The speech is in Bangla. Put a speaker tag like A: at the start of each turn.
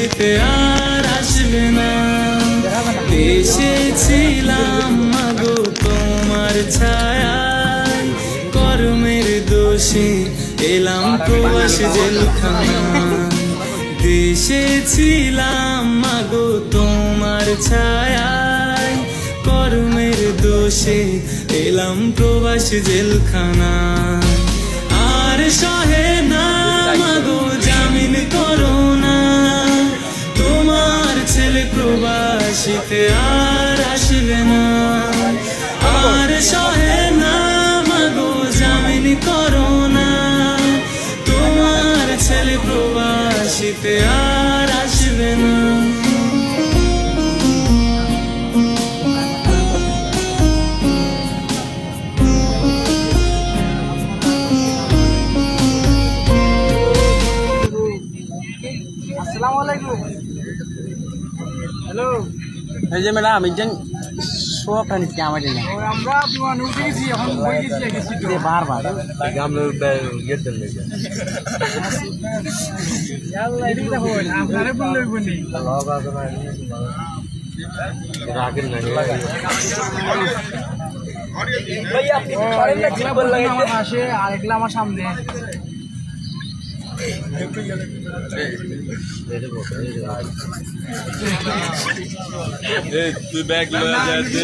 A: শীতে আর আসবে না। এসেছিলাম মাগো তোমার ছায়ায়, কর্মের দোষে এলাম প্রবাস জেলখানা। দেশেছিলাম মাগো তোমার ছায়ায়, কর্মের দোষে এলাম প্রবাস জেলখানা। আর সহে না মাগো জামিন করো না, তোমার ছেলে প্রবাসীতে আর আসবে না। আর সহে না মাগো জামিন করো না, তোমার ছেলে প্রবাসীতে আর আসবে না।
B: আসসালামু আলাইকুম। হ্যালো,
C: এই যে ম্যাডাম একজন সোয়াটা নিচ্ছে আমার জন্য
B: আমরা বিমানে উঠে গেছি, এখন বই গেছি
C: বারবার
B: আপনারে বললে বলি আমার পাশে আর একলা আমার সামনে।
A: তুই ব্যাগ লয়ে যাচ্ছে।